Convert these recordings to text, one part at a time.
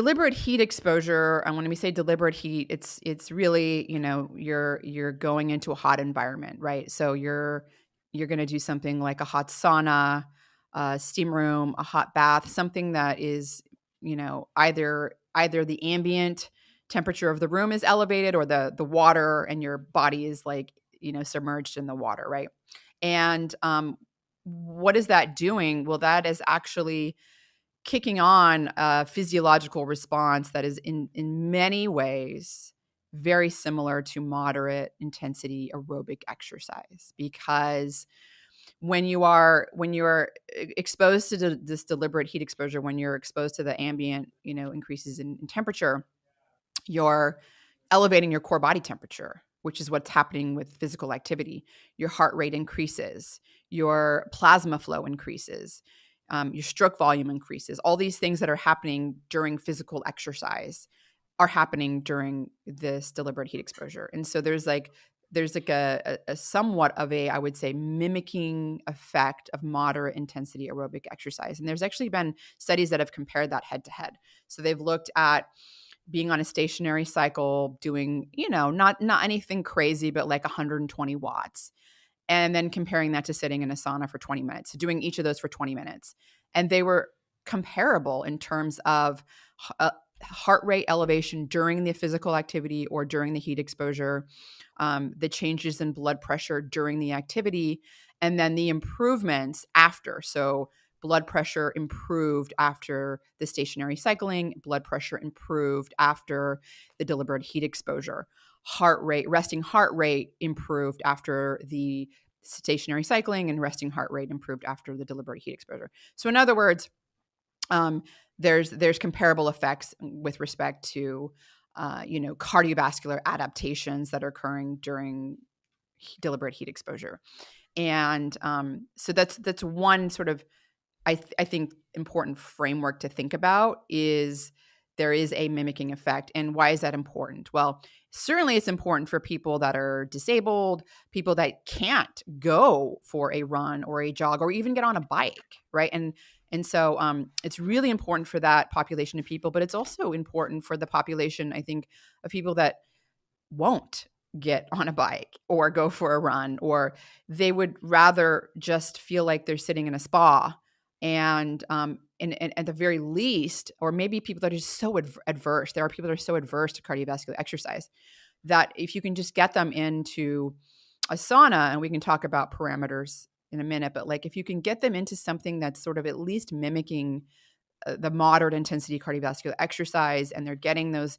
Deliberate heat exposure, and when we say deliberate heat, it's really, you're going into a hot environment, right? So you're gonna do something like a hot sauna, a steam room, a hot bath, something that is, either the ambient temperature of the room is elevated or the water and your body is like, submerged in the water, right? And what is that doing? Well, that is actually kicking on a physiological response that is in many ways very similar to moderate intensity aerobic exercise, because when you're exposed to this deliberate heat exposure, when you're exposed to the ambient, increases in temperature, you're elevating your core body temperature, which is what's happening with physical activity. Your heart rate increases, your plasma flow increases, your stroke volume increases. All these things that are happening during physical exercise are happening during this deliberate heat exposure. And so there's like a somewhat of a, I would say, mimicking effect of moderate intensity aerobic exercise. And there's actually been studies that have compared that head to head. So they've looked at being on a stationary cycle, doing, not anything crazy, but like 120 watts. And then comparing that to sitting in a sauna for 20 minutes, so doing each of those for 20 minutes. And they were comparable in terms of heart rate elevation during the physical activity or during the heat exposure, the changes in blood pressure during the activity, and then the improvements after. So blood pressure improved after the stationary cycling, blood pressure improved after the deliberate heat exposure. Resting heart rate improved after the stationary cycling, and resting heart rate improved after the deliberate heat exposure. So in other words, there's comparable effects with respect to cardiovascular adaptations that are occurring during deliberate heat exposure. And so that's one sort of, I think, important framework to think about, is there is a mimicking effect. And why is that important? Well, certainly it's important for people that are disabled, people that can't go for a run or a jog or even get on a bike, right? And so it's really important for that population of people, but it's also important for the population, I think, of people that won't get on a bike or go for a run, or they would rather just feel like they're sitting in a spa. And at the very least, or maybe people that are just so adverse, there are people that are so adverse to cardiovascular exercise that if you can just get them into a sauna, and we can talk about parameters in a minute, but like if you can get them into something that's sort of at least mimicking the moderate intensity cardiovascular exercise, and they're getting those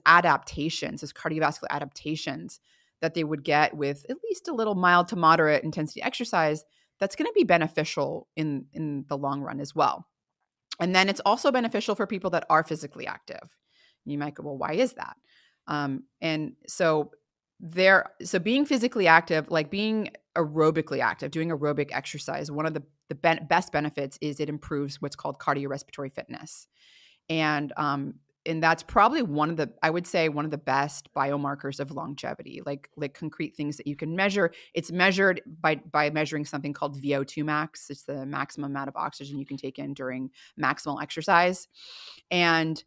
adaptations, those cardiovascular adaptations that they would get with at least a little mild to moderate intensity exercise, that's going to be beneficial in the long run as well. And then it's also beneficial for people that are physically active. You might go, well, why is that? And so being physically active, like being aerobically active, doing aerobic exercise, one of the best benefits is it improves what's called cardiorespiratory fitness. And that's probably I would say one of the best biomarkers of longevity, like concrete things that you can measure. It's measured by measuring something called VO2 max. It's the maximum amount of oxygen you can take in during maximal exercise. And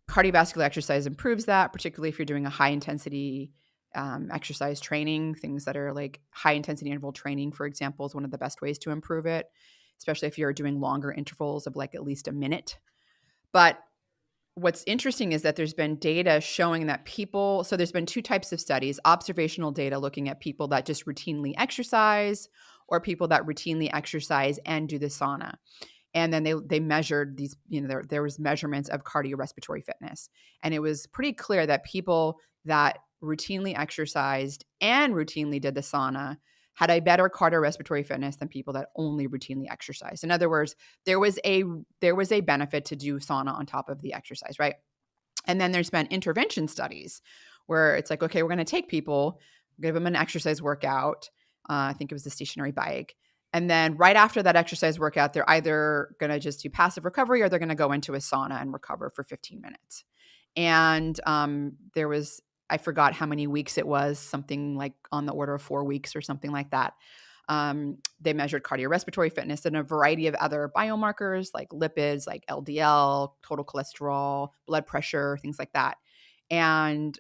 cardiovascular exercise improves that, particularly if you're doing a high intensity exercise training. Things that are like high intensity interval training, for example, is one of the best ways to improve it, especially if you're doing longer intervals of like at least a minute. But what's interesting is that there's been data showing that so there's been two types of studies: observational data looking at people that just routinely exercise, or people that routinely exercise and do the sauna. And then they measured these, there was measurements of cardiorespiratory fitness. And it was pretty clear that people that routinely exercised and routinely did the sauna had a better cardiorespiratory fitness than people that only routinely exercise. In other words, there was a benefit to do sauna on top of the exercise, right? And then there's been intervention studies where it's like, okay, we're going to take people, give them an exercise workout. I think it was the stationary bike. And then right after that exercise workout, they're either going to just do passive recovery, or they're going to go into a sauna and recover for 15 minutes. And there was, I forgot how many weeks it was, something like on the order of 4 weeks or something like that. They measured cardiorespiratory fitness and a variety of other biomarkers like lipids, like LDL, total cholesterol, blood pressure, things like that. And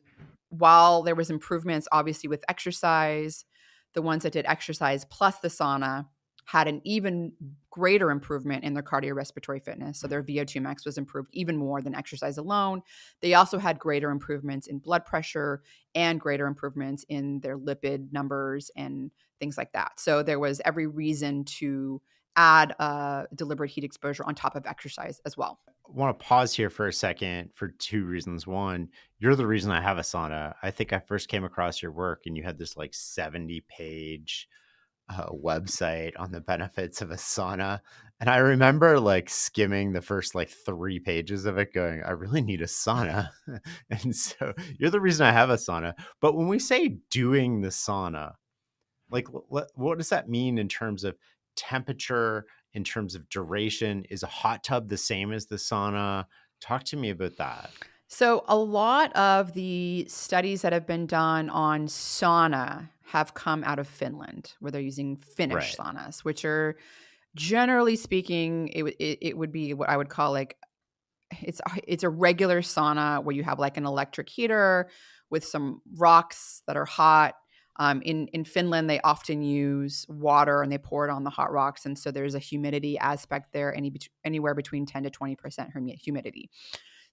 while there was improvements, obviously, with exercise, the ones that did exercise plus the sauna had an even greater improvement in their cardiorespiratory fitness. So their VO2 max was improved even more than exercise alone. They also had greater improvements in blood pressure and greater improvements in their lipid numbers and things like that. So there was every reason to add deliberate heat exposure on top of exercise as well. I want to pause here for a second for two reasons. One, you're the reason I have a sauna. I think I first came across your work and you had this like 70-page website on the benefits of a sauna. And I remember like skimming the first like 3 pages of it going, I really need a sauna. And so you're the reason I have a sauna. But when we say doing the sauna, like what does that mean in terms of temperature, in terms of duration? Is a hot tub the same as the sauna? Talk to me about that. So a lot of the studies that have been done on sauna have come out of Finland, where they're using Finnish Right. saunas, which are generally speaking, it would be what I would call like it's a regular sauna where you have like an electric heater with some rocks that are hot. In Finland, they often use water and they pour it on the hot rocks, and so there's a humidity aspect there, anywhere between 10 to 20% humidity.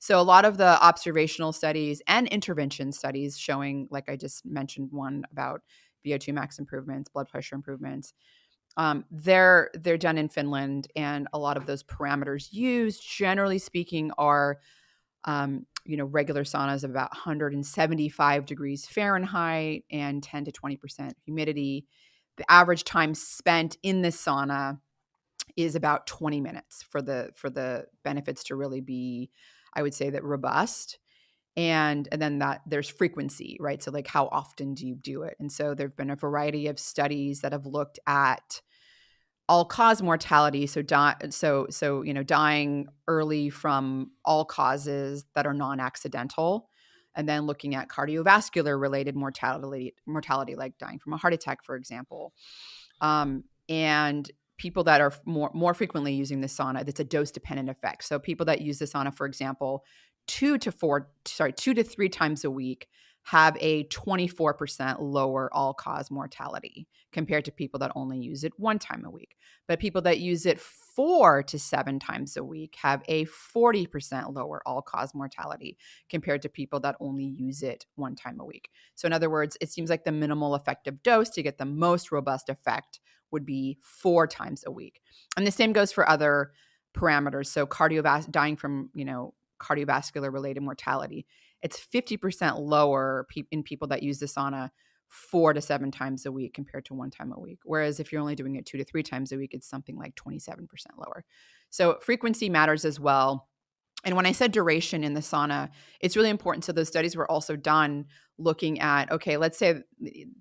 So a lot of the observational studies and intervention studies showing, like I just mentioned, one about VO2 max improvements, blood pressure improvements, they're done in Finland, and a lot of those parameters used, generally speaking, are regular saunas of about 175 degrees Fahrenheit and 10 to 20% humidity. The average time spent in this sauna is about 20 minutes for the benefits to really be, I would say, that robust. And then that there's frequency, right? So like how often do you do it? And so there've been a variety of studies that have looked at all-cause mortality, so dying early from all causes that are non-accidental, and then looking at cardiovascular related mortality like dying from a heart attack, for example. And people that are more frequently using the sauna, that's a dose-dependent effect. So people that use the sauna, for example, 2 to 3 times a week have a 24% lower all-cause mortality compared to people that only use it 1 time a week. But people that use it 4 to 7 times a week have a 40% lower all-cause mortality compared to people that only use it 1 time a week. So in other words, it seems like the minimal effective dose to get the most robust effect would be 4 times a week. And the same goes for other parameters. So dying from, cardiovascular related mortality, it's 50% lower in people that use the sauna 4 to 7 times a week compared to 1 time a week. Whereas if you're only doing it 2 to 3 times a week, it's something like 27% lower. So frequency matters as well. And when I said duration in the sauna, it's really important. So those studies were also done looking at, okay, let's say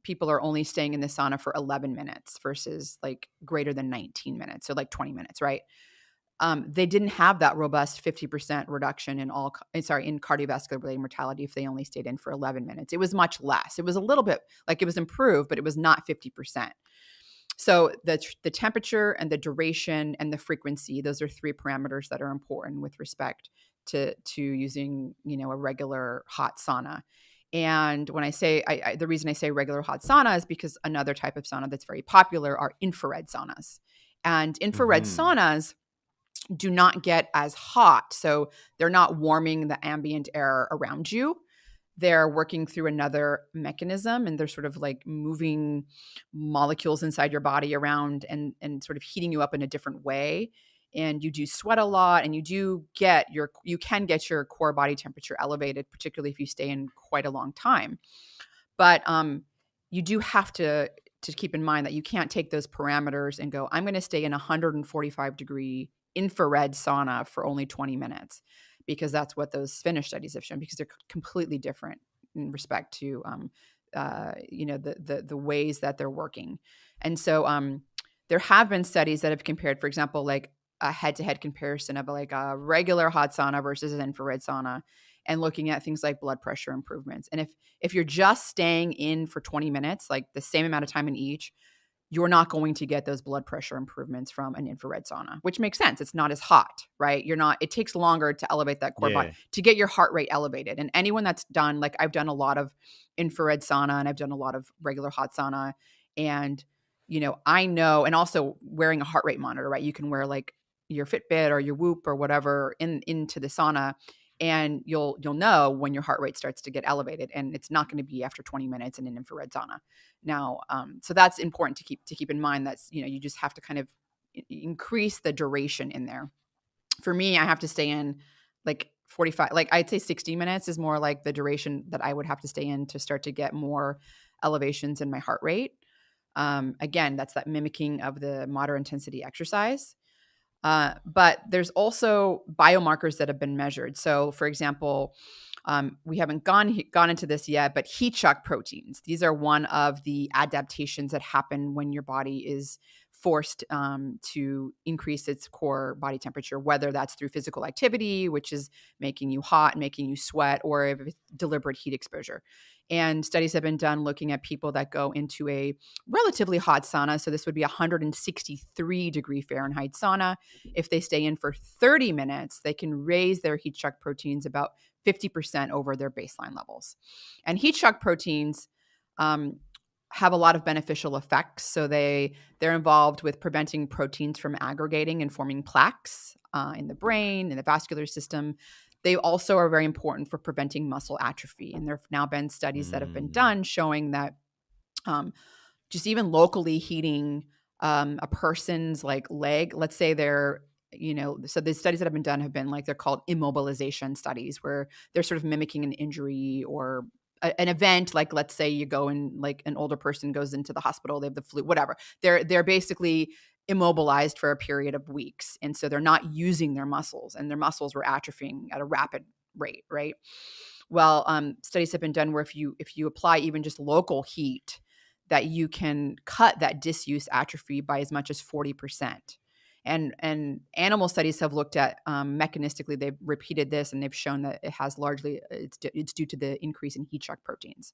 people are only staying in the sauna for 11 minutes versus like greater than 19 minutes, so like 20 minutes, right? They didn't have that robust 50% reduction in cardiovascular related mortality if they only stayed in for 11 minutes. It was much less. It was a little bit like it was improved, but it was not 50%. So the temperature and the duration and the frequency, those are 3 parameters that are important with respect to using, a regular hot sauna. And when I say, the reason I say regular hot sauna is because another type of sauna that's very popular are infrared saunas. And infrared Mm-hmm. saunas do not get as hot. So they're not warming the ambient air around you. They're working through another mechanism, and they're sort of like moving molecules inside your body around and sort of heating you up in a different way. And you do sweat a lot, and you can get your core body temperature elevated, particularly if you stay in quite a long time. But you do have to keep in mind that you can't take those parameters and go, I'm going to stay in 145-degree infrared sauna for only 20 minutes, because that's what those Finnish studies have shown, because they're completely different in respect to the ways that they're working. And so there have been studies that have compared, for example, like a head-to-head comparison of like a regular hot sauna versus an infrared sauna, and looking at things like blood pressure improvements. And if you're just staying in for 20 minutes, like the same amount of time in each, you're not going to get those blood pressure improvements from an infrared sauna, which makes sense. It's not as hot, right? It takes longer to elevate that core body, Yeah. to get your heart rate elevated. And anyone that's done, like I've done a lot of infrared sauna and I've done a lot of regular hot sauna. And, I know, and also wearing a heart rate monitor, right? You can wear like your Fitbit or your Whoop or whatever into the sauna, and you'll know when your heart rate starts to get elevated, and it's not going to be after 20 minutes in an infrared sauna. Now, so that's important to keep in mind. That's, you just have to kind of increase the duration in there. For me, I have to stay in like 45, like I'd say 60 minutes is more like the duration that I would have to stay in to start to get more elevations in my heart rate. Again, that's that mimicking of the moderate intensity exercise. But there's also biomarkers that have been measured. So, for example, we haven't gone into this yet, but heat shock proteins. These are one of the adaptations that happen when your body is forced to increase its core body temperature, whether that's through physical activity, which is making you hot, making you sweat, or if it's deliberate heat exposure. And studies have been done looking at people that go into a relatively hot sauna. So this would be 163-degree Fahrenheit sauna. If they stay in for 30 minutes, they can raise their heat shock proteins about 50% over their baseline levels. And heat shock proteins have a lot of beneficial effects. So they're involved with preventing proteins from aggregating and forming plaques in the brain, in the vascular system. They also are very important for preventing muscle atrophy. And there have now been studies that have been done showing that just even locally heating a person's like leg, let's say they're, so the studies that have been done have been like, they're called immobilization studies, where they're sort of mimicking an injury or an event. Like, let's say you go and like an older person goes into the hospital, they have the flu, whatever. They're basically immobilized for a period of weeks. And so they're not using their muscles, and their muscles were atrophying at a rapid rate, right? Well, studies have been done where if you apply even just local heat, that you can cut that disuse atrophy by as much as 40%. And animal studies have looked at mechanistically, they've repeated this, and they've shown that it has largely, it's due to the increase in heat shock proteins.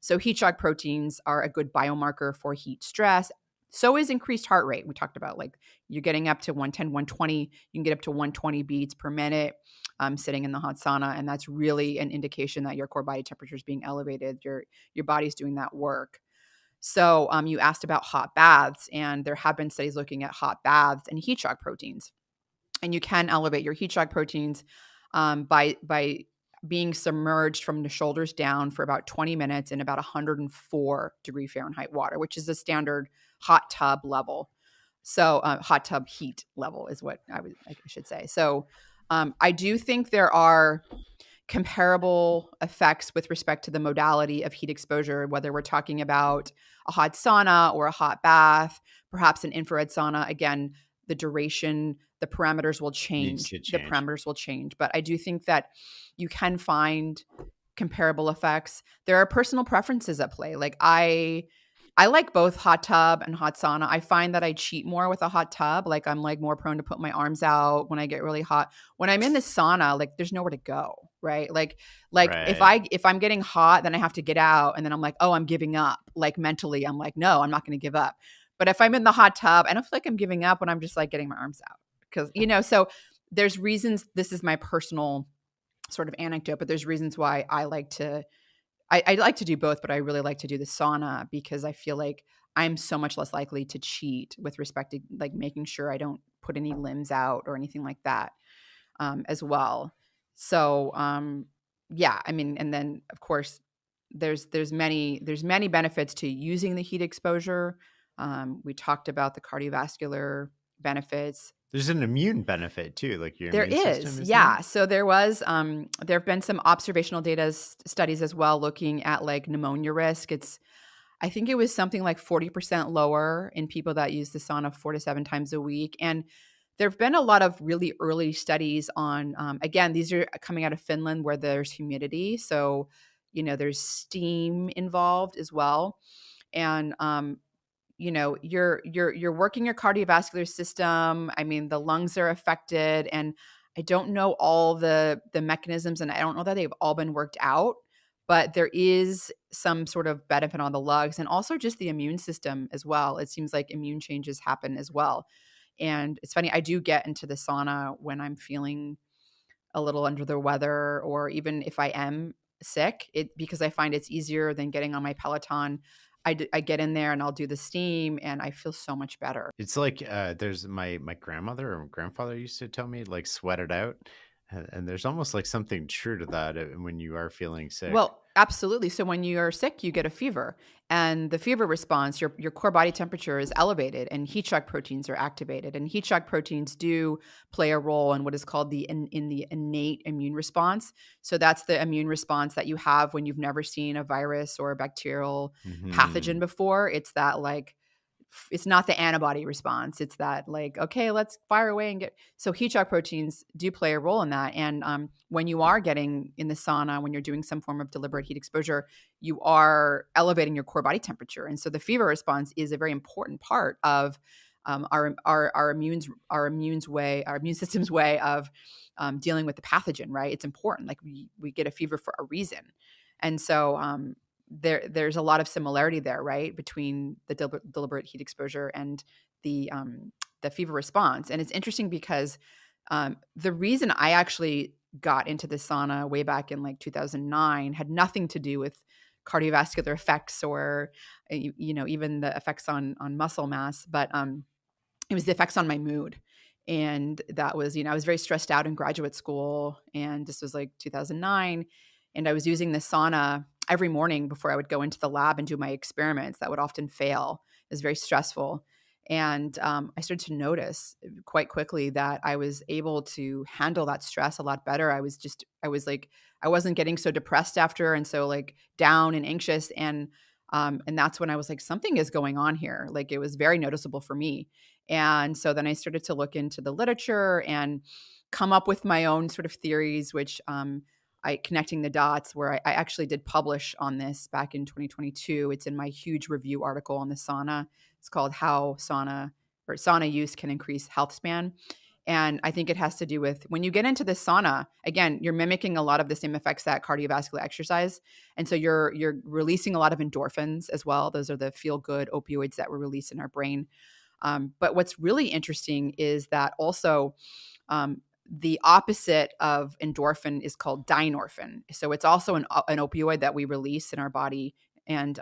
So heat shock proteins are a good biomarker for heat stress. So is increased heart rate. We talked about, like, you're getting up to 110, 120. You can get up to 120 beats per minute sitting in the hot sauna. And that's really an indication that your core body temperature is being elevated. Your body's doing that work. So you asked about hot baths, and there have been studies looking at hot baths and heat shock proteins. And you can elevate your heat shock proteins by being submerged from the shoulders down for about 20 minutes in about 104-degree Fahrenheit water, which is the standard hot tub level. So hot tub heat level is what I should say. So I do think there are comparable effects with respect to the modality of heat exposure, whether we're talking about a hot sauna or a hot bath, perhaps an infrared sauna. Again, the duration, the parameters will Needs change. to The change. parameters will change. But I do think that you can find comparable effects. There are personal preferences at play. Like I like both hot tub and hot sauna. I find that I cheat more with a hot tub. Like, I'm like more prone to put my arms out when I get really hot. When I'm in the sauna, like, there's nowhere to go, right? Like Right. if I'm getting hot, then I have to get out, and then I'm like, oh, I'm giving up. Like, mentally, I'm like, no, I'm not going to give up. But if I'm in the hot tub, I don't feel like I'm giving up when I'm just like getting my arms out, because so there's reasons. This is my personal sort of anecdote, but there's reasons why I like to do both, but I really like to do the sauna, because I feel like I'm so much less likely to cheat with respect to like making sure I don't put any limbs out or anything like that as well. So yeah, I mean, and then of course there's many benefits to using the heat exposure. We talked about the cardiovascular benefits. There's an immune benefit too, like your There immune is, system, isn't there? yeah. So there have been some observational data studies as well looking at like pneumonia risk. I think it was something like 40% lower in people that use the sauna 4 to 7 times a week. And there have been a lot of really early studies on, again, these are coming out of Finland where there's humidity. So, there's steam involved as well. And you're working your cardiovascular system. I mean, the lungs are affected, and I don't know all the mechanisms, and I don't know that they've all been worked out, but there is some sort of benefit on the lungs and also just the immune system as well. It seems like immune changes happen as well. And it's funny, I do get into the sauna when I'm feeling a little under the weather, or even if I am sick, because I find it's easier than getting on my Peloton. I get in there and I'll do the steam and I feel so much better. It's like there's my grandmother or grandfather used to tell me like sweat it out, and there's almost like something true to that when you are feeling sick. Well, absolutely. So when you are sick, you get a fever, and the fever response, your core body temperature is elevated, and heat shock proteins are activated. And heat shock proteins do play a role in what is called in the innate immune response. So that's the immune response that you have when you've never seen a virus or a bacterial pathogen Hmm. before. It's that like it's not the antibody response. It's that like, okay, let's fire away and get. So heat shock proteins do play a role in that. And when you are getting in the sauna, when you're doing some form of deliberate heat exposure, you are elevating your core body temperature. And so the fever response is a very important part of our immune system's way of dealing with the pathogen. Right? It's important. Like we get a fever for a reason. And so there's a lot of similarity there, right, between the deliberate heat exposure and the fever response. And it's interesting because the reason I actually got into the sauna way back in like 2009 had nothing to do with cardiovascular effects or even the effects on muscle mass, but it was the effects on my mood. And that was, I was very stressed out in graduate school. And this was like 2009. And I was using the sauna every morning before I would go into the lab and do my experiments that would often fail. It was very stressful. And I started to notice quite quickly that I was able to handle that stress a lot better. I wasn't getting so depressed after and so like down and anxious. And that's when I was like, something is going on here. Like it was very noticeable for me. And so then I started to look into the literature and come up with my own sort of theories, which I connecting the dots where I actually did publish on this back in 2022. It's in my huge review article on the sauna. It's called How Sauna Use Can Increase Health Span. And I think it has to do with when you get into the sauna, again, you're mimicking a lot of the same effects that cardiovascular exercise. And so you're releasing a lot of endorphins as well. Those are the feel good opioids that we release in our brain. But what's really interesting is that also the opposite of endorphin is called dynorphin. So it's also an opioid that we release in our body, and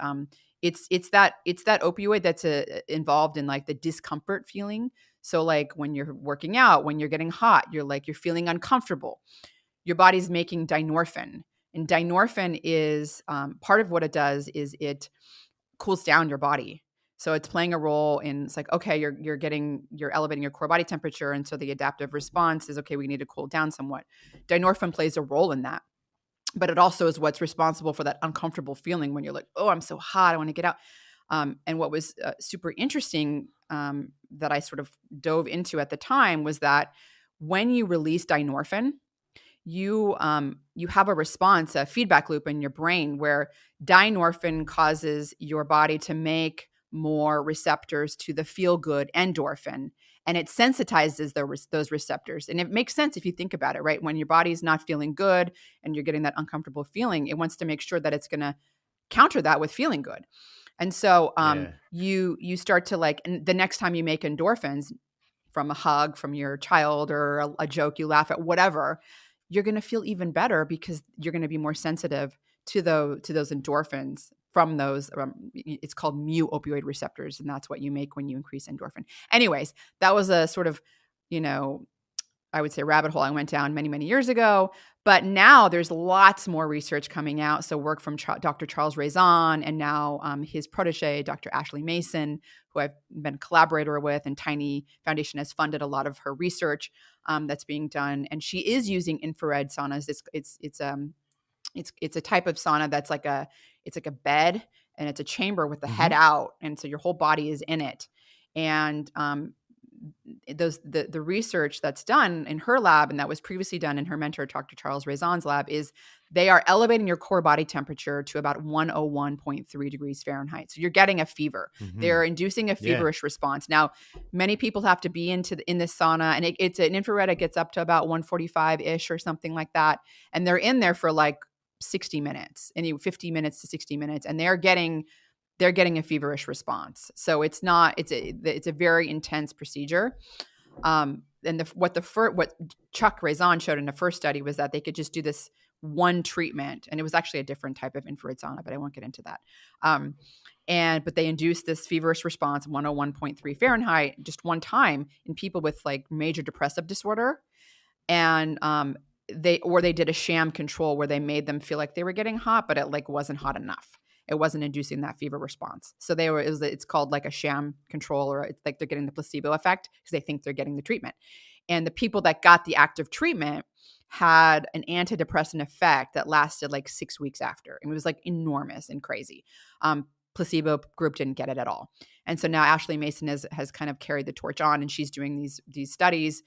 it's that opioid that's involved in like the discomfort feeling. So like when you're working out, when you're getting hot, you're feeling uncomfortable. Your body's making dynorphin, and dynorphin is part of what it does is it cools down your body. So it's playing a role in it's like, okay, you're elevating your core body temperature. And so the adaptive response is, okay, we need to cool down somewhat. Dynorphin plays a role in that. But it also is what's responsible for that uncomfortable feeling when you're like, oh, I'm so hot, I want to get out. And what was super interesting that I sort of dove into at the time was that when you release dynorphin, you have a response, a feedback loop in your brain where dynorphin causes your body to make more receptors to the feel good endorphin, and it sensitizes those receptors. And it makes sense if you think about it, right? When your body's not feeling good and you're getting that uncomfortable feeling, it wants to make sure that it's going to counter that with feeling good. And so Yeah. you start to like, and the next time you make endorphins from a hug from your child or a joke you laugh at, whatever, you're going to feel even better because you're going to be more sensitive to those endorphins from those. It's called mu opioid receptors, and that's what you make when you increase endorphin. Anyways, that was a sort of, you know, I would say rabbit hole I went down many, many years ago. But now there's lots more research coming out. So work from Dr. Charles Raison and now his protege, Dr. Ashley Mason, who I've been a collaborator with, and Tiny Foundation has funded a lot of her research that's being done. And she is using infrared saunas. It's a type of sauna that's like it's like a bed, and it's a chamber with the head Hmm. out, and so your whole body is in it. And the research that's done in her lab and that was previously done in her mentor Dr. Charles Raison's lab is they are elevating your core body temperature to about 101.3 degrees Fahrenheit. So you're getting a fever. Hmm. They're inducing a Yeah. feverish response. Now, many people have to be in this sauna, and it's an infrared. It gets up to about 145 ish or something like that, and they're in there for like 60 minutes, 50 minutes to 60 minutes, and they're getting a feverish response. So it's a very intense procedure. And what Chuck Raison showed in the first study was that they could just do this one treatment, and it was actually a different type of infrared sauna, but I won't get into that. But they induced this feverish response, 101.3 Fahrenheit, just one time in people with like major depressive disorder. And they did a sham control where they made them feel like they were getting hot, but it like wasn't hot enough. It wasn't inducing that fever response. So it's called like a sham control, or it's like they're getting the placebo effect because they think they're getting the treatment. And the people that got the active treatment had an antidepressant effect that lasted like 6 weeks after. And it was like enormous and crazy. Placebo group didn't get it at all. And so now Ashley Mason has kind of carried the torch on, and she's doing these studies.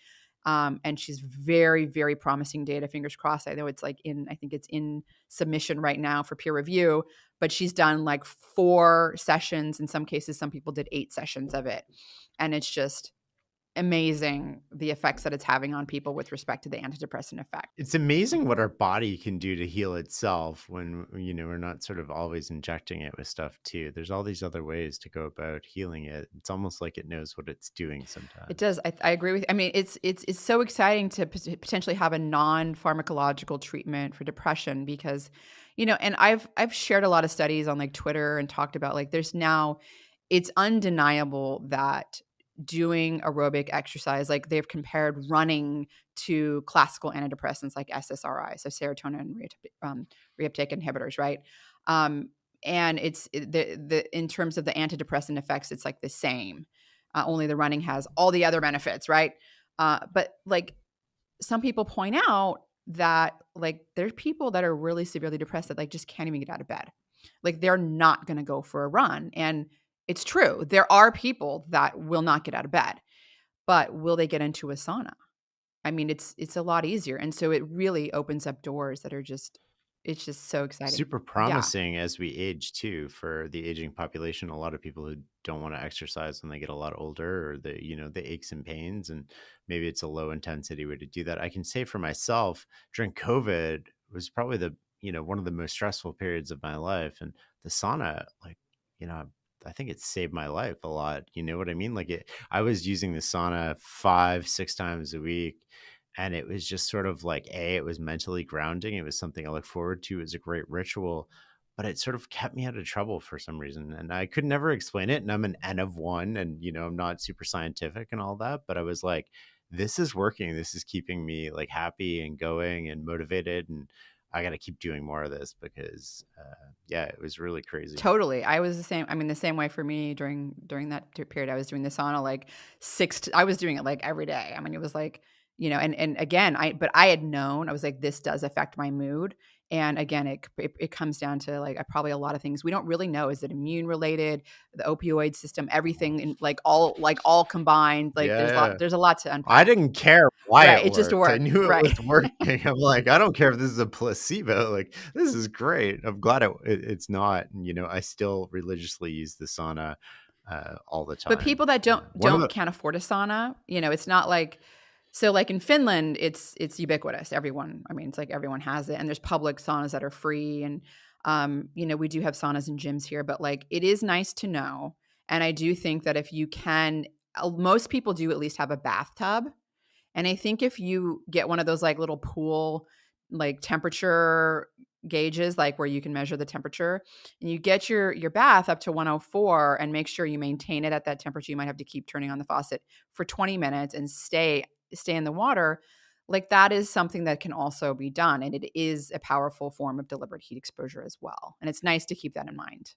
And she's very, very promising data. Fingers crossed. I know I think it's in submission right now for peer review, but she's done like 4 sessions. In some cases, some people did 8 sessions of it. And it's just amazing the effects that it's having on people with respect to the antidepressant effect. It's amazing what our body can do to heal itself when, we're not sort of always injecting it with stuff too. There's all these other ways to go about healing it. It's almost like it knows what it's doing sometimes. It does. I agree with you. I mean, it's so exciting to potentially have a non-pharmacological treatment for depression because, and I've shared a lot of studies on like Twitter and talked about like it's undeniable that doing aerobic exercise, like they've compared running to classical antidepressants like SSRIs, so serotonin reuptake inhibitors, right? And it's in terms of the antidepressant effects, it's like the same. Only the running has all the other benefits, right? But like some people point out that like there's people that are really severely depressed that like just can't even get out of bed. Like they're not going to go for a run. And it's true. There are people that will not get out of bed, but will they get into a sauna? I mean, it's a lot easier. And so it really opens up doors that are it's just so exciting. Super Yeah. promising as we age too, for the aging population. A lot of people who don't want to exercise when they get a lot older, or the aches and pains, and maybe it's a low intensity way to do that. I can say for myself, during COVID was probably one of the most stressful periods of my life, and the sauna, like, I think it saved my life a lot. You know what I mean? Like I was using the sauna 5-6 times a week. And it was just sort of like, it was mentally grounding. It was something I look forward to. It was a great ritual, but it sort of kept me out of trouble for some reason. And I could never explain it. And I'm an N of 1, and, I'm not super scientific and all that, but I was like, this is working. This is keeping me like happy and going and motivated. And I got to keep doing more of this because, it was really crazy. Totally. I was the same. I mean, the same way for me during that period. I was doing the sauna like I was doing it like every day. I mean, it was like, and again, I had known, I was like, this does affect my mood. And again, it comes down to like probably a lot of things we don't really know. Is it immune related, the opioid system, everything, and all combined? Like there's a lot to unpack. I didn't care why Right, it just worked. I worked. knew it Right. was working. I'm like, I don't care if this is a placebo. Like, this is great. I'm glad it's not. And, I still religiously use the sauna all the time. But people that can't afford a sauna, it's not like. So like in Finland, it's ubiquitous. Everyone, I mean, it's like everyone has it, and there's public saunas that are free. And, we do have saunas and gyms here, but like it is nice to know. And I do think that if you can, most people do at least have a bathtub. And I think if you get one of those like little pool, like temperature gauges, like where you can measure the temperature, and you get your bath up to 104 and make sure you maintain it at that temperature, you might have to keep turning on the faucet for 20 minutes and stay in the water. Like that is something that can also be done. And it is a powerful form of deliberate heat exposure as well. And it's nice to keep that in mind.